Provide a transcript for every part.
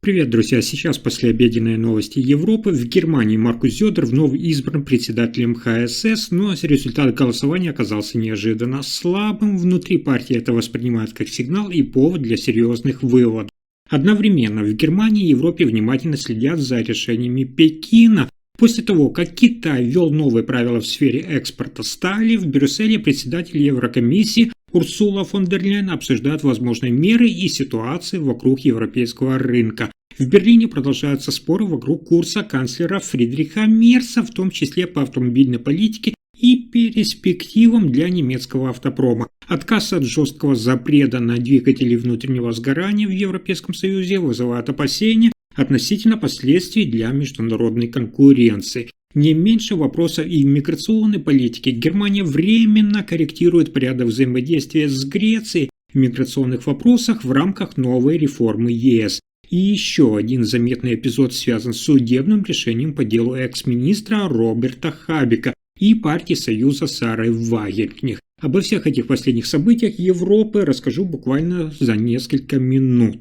Привет, друзья! Сейчас послеобеденные новости Европы. В Германии Маркус Зёдер вновь избран председателем ХСС, но результат голосования оказался неожиданно слабым. Внутри партии это воспринимают как сигнал и повод для серьезных выводов. Одновременно в Германии и Европе внимательно следят за решениями Пекина. После того, как Китай ввел новые правила в сфере экспорта стали, в Брюсселе председатель Еврокомиссии Урсула фон дер Ляйен обсуждает возможные меры и ситуации вокруг европейского рынка. В Берлине продолжаются споры вокруг курса канцлера Фридриха Мерца, в том числе по автомобильной политике и перспективам для немецкого автопрома. Отказ от жесткого запрета на двигатели внутреннего сгорания в Европейском Союзе вызывает опасения относительно последствий для международной конкуренции. Не меньше вопросов и в миграционной политике. Германия временно корректирует порядок взаимодействия с Грецией в миграционных вопросах в рамках новой реформы ЕС. И еще один заметный эпизод связан с судебным решением по делу экс-министра Роберта Хабека и партии Союза Сары Вагенкнехт. Обо всех этих последних событиях Европы расскажу буквально за несколько минут.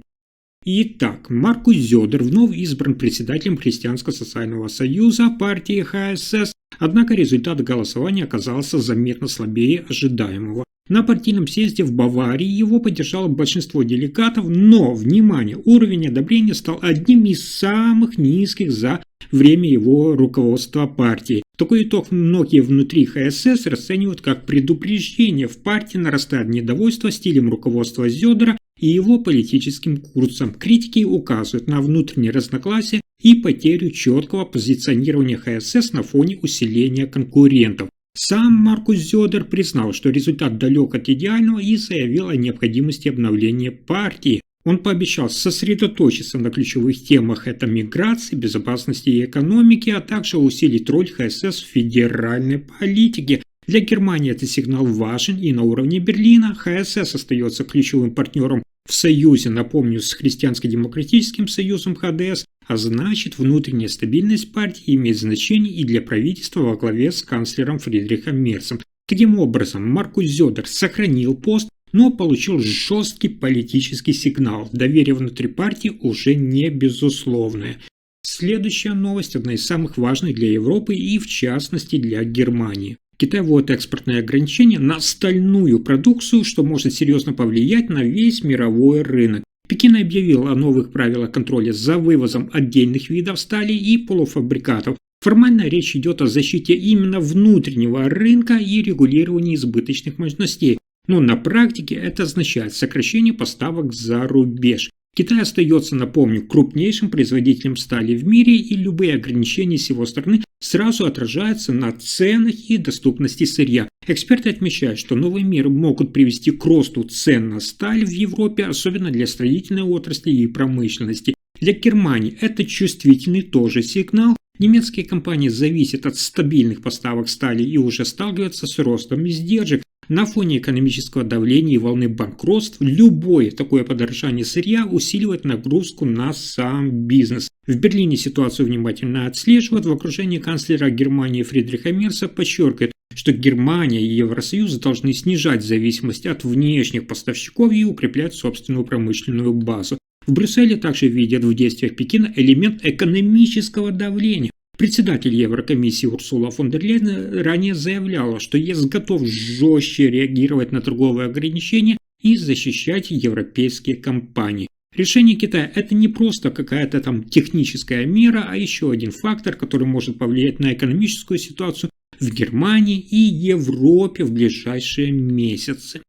Итак, Маркус Зёдер вновь избран председателем Христианско-социального союза партии ХСС, однако результат голосования оказался заметно слабее ожидаемого. На партийном съезде в Баварии его поддержало большинство делегатов, но, внимание, уровень одобрения стал одним из самых низких за время его руководства партии. Такой итог многие внутри ХСС расценивают как предупреждение. В партии нарастает недовольство стилем руководства Зёдера и его политическим курсом. Критики указывают на внутренние разногласия и потерю четкого позиционирования ХСС на фоне усиления конкурентов. Сам Маркус Зёдер признал, что результат далек от идеального и заявил о необходимости обновления партии. Он пообещал сосредоточиться на ключевых темах – это миграции, безопасности и экономики, а также усилить роль ХСС в федеральной политике. Для Германии этот сигнал важен и на уровне Берлина. ХСС остается ключевым партнером в союзе, напомню, с Христианско-демократическим союзом ХДС, а значит, внутренняя стабильность партии имеет значение и для правительства во главе с канцлером Фридрихом Мерцем. Таким образом, Маркус Зёдер сохранил пост, но получил жесткий политический сигнал. Доверие внутри партии уже не безусловное. Следующая новость одна из самых важных для Европы и в частности для Германии. Китай вводит экспортные ограничения на стальную продукцию, что может серьезно повлиять на весь мировой рынок. Пекин объявил о новых правилах контроля за вывозом отдельных видов стали и полуфабрикатов. Формально речь идет о защите именно внутреннего рынка и регулировании избыточных мощностей. Но на практике это означает сокращение поставок за рубеж. Китай остается, напомню, крупнейшим производителем стали в мире, и любые ограничения с его стороны сразу отражаются на ценах и доступности сырья. Эксперты отмечают, что новые меры могут привести к росту цен на сталь в Европе, особенно для строительной отрасли и промышленности. Для Германии это чувствительный тоже сигнал. Немецкие компании зависят от стабильных поставок стали и уже сталкиваются с ростом издержек. На фоне экономического давления и волны банкротств любое такое подорожание сырья усиливает нагрузку на сам бизнес. В Берлине ситуацию внимательно отслеживают. В окружении канцлера Германии Фридриха Мерца подчеркивает, что Германия и Евросоюз должны снижать зависимость от внешних поставщиков и укреплять собственную промышленную базу. В Брюсселе также видят в действиях Пекина элемент экономического давления. Председатель Еврокомиссии Урсула фон дер Ляйен ранее заявляла, что ЕС готов жестче реагировать на торговые ограничения и защищать европейские компании. Решение Китая – это не просто какая-то там техническая мера, а еще один фактор, который может повлиять на экономическую ситуацию в Германии и Европе в ближайшие месяцы.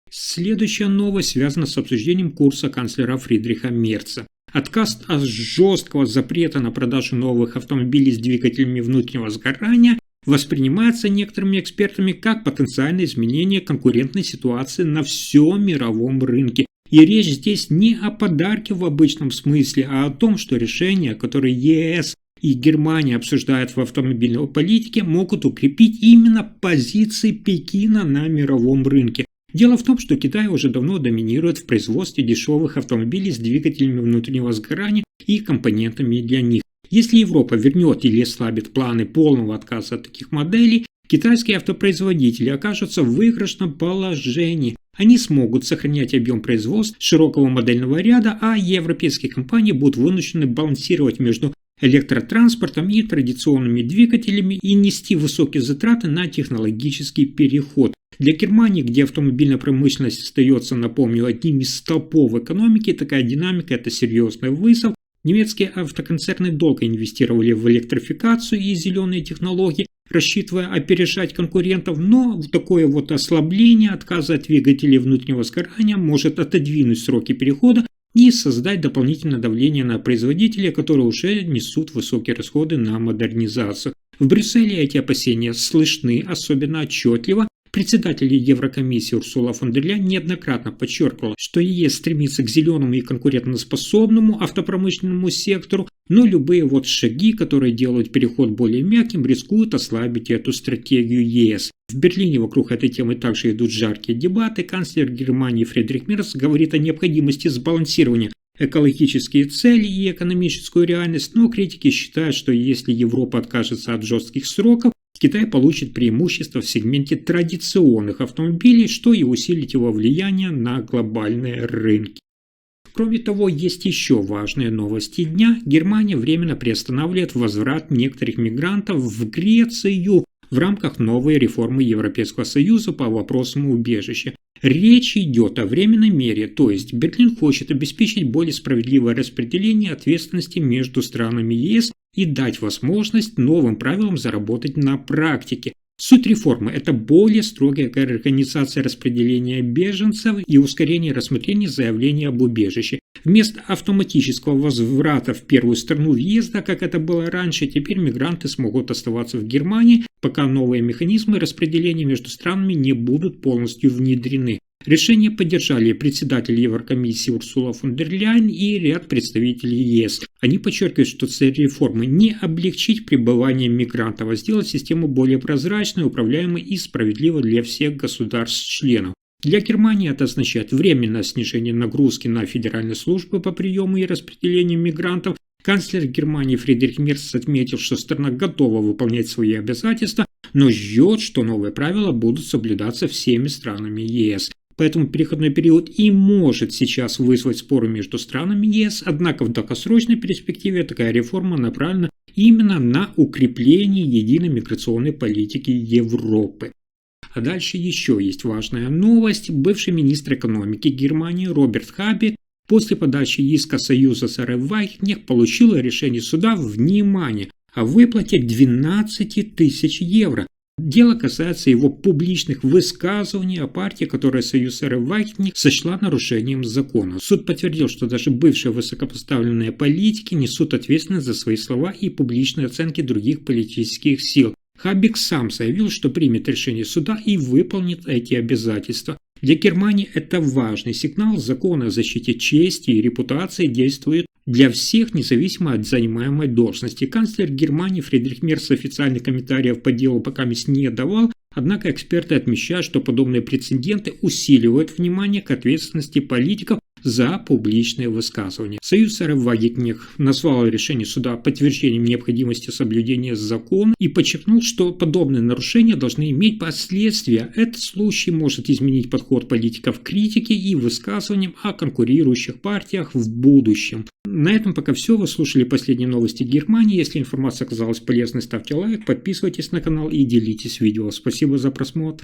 Следующая новость связана с обсуждением курса канцлера Фридриха Мерца. Отказ от жесткого запрета на продажу новых автомобилей с двигателями внутреннего сгорания воспринимается некоторыми экспертами как потенциальное изменение конкурентной ситуации на всем мировом рынке. И речь здесь не о подарке в обычном смысле, а о том, что решения, которые ЕС и Германия обсуждают в автомобильной политике, могут укрепить именно позиции Пекина на мировом рынке. Дело в том, что Китай уже давно доминирует в производстве дешевых автомобилей с двигателями внутреннего сгорания и компонентами для них. Если Европа вернет или ослабит планы полного отказа от таких моделей, китайские автопроизводители окажутся в выигрышном положении. Они смогут сохранять объем производства широкого модельного ряда, а европейские компании будут вынуждены балансировать между электротранспортом и традиционными двигателями и нести высокие затраты на технологический переход. Для Германии, где автомобильная промышленность остается, напомню, одним из столпов экономики, такая динамика – это серьезный вызов. Немецкие автоконцерны долго инвестировали в электрификацию и зеленые технологии, рассчитывая опережать конкурентов, но такое вот ослабление отказа от двигателей внутреннего сгорания может отодвинуть сроки перехода и создать дополнительное давление на производителей, которые уже несут высокие расходы на модернизацию. В Брюсселе эти опасения слышны особенно отчетливо. Председатель Еврокомиссии Урсула фон дер Ляйен неоднократно подчеркивала, что ЕС стремится к зеленому и конкурентоспособному автопромышленному сектору, но любые шаги, которые делают переход более мягким, рискуют ослабить эту стратегию ЕС. В Берлине вокруг этой темы также идут жаркие дебаты. Канцлер Германии Фридрих Мерц говорит о необходимости сбалансирования экологические цели и экономическую реальность, но критики считают, что если Европа откажется от жестких сроков, Китай получит преимущество в сегменте традиционных автомобилей, что и усилит его влияние на глобальные рынки. Кроме того, есть еще важные новости дня. Германия временно приостанавливает возврат некоторых мигрантов в Грецию в рамках новой реформы Европейского Союза по вопросам убежища. Речь идет о временной мере, то есть Берлин хочет обеспечить более справедливое распределение ответственности между странами ЕС и дать возможность новым правилам заработать на практике. Суть реформы – это более строгая организация распределения беженцев и ускорение рассмотрения заявлений об убежище. Вместо автоматического возврата в первую страну въезда, как это было раньше, теперь мигранты смогут оставаться в Германии, пока новые механизмы распределения между странами не будут полностью внедрены. Решение поддержали председатель Еврокомиссии Урсула фон дер Ляйен и ряд представителей ЕС. Они подчеркивают, что цель реформы не облегчить пребывание мигрантов, а сделать систему более прозрачной, управляемой и справедливой для всех государств-членов. Для Германии это означает временное снижение нагрузки на федеральные службы по приему и распределению мигрантов. Канцлер Германии Фридрих Мерц отметил, что страна готова выполнять свои обязательства, но ждет, что новые правила будут соблюдаться всеми странами ЕС. Поэтому переходной период и может сейчас вызвать споры между странами ЕС, однако в долгосрочной перспективе такая реформа направлена именно на укрепление единой миграционной политики Европы. А дальше еще есть важная новость. Бывший министр экономики Германии Роберт Хабек после подачи иска Союза с РФ Вагнер получил решение суда, внимание, о выплате 12 тысяч евро. Дело касается его публичных высказываний о партии, которую Союз РФ Вагнер сочла нарушением закона. Суд подтвердил, что даже бывшие высокопоставленные политики несут ответственность за свои слова и публичные оценки других политических сил. Хабек сам заявил, что примет решение суда и выполнит эти обязательства. Для Германии это важный сигнал. Закон о защите чести и репутации действует для всех, независимо от занимаемой должности. Канцлер Германии Фридрих Мерц официальных комментариев по делу пока не давал, однако эксперты отмечают, что подобные прецеденты усиливают внимание к ответственности политиков за публичные высказывания. Союз РФ Вагнер назвал решение суда подтверждением необходимости соблюдения закона и подчеркнул, что подобные нарушения должны иметь последствия. Этот случай может изменить подход политиков к критике и высказываниям о конкурирующих партиях в будущем. На этом пока все. Вы слушали последние новости Германии. Если информация оказалась полезной, ставьте лайк, подписывайтесь на канал и делитесь видео. Спасибо за просмотр.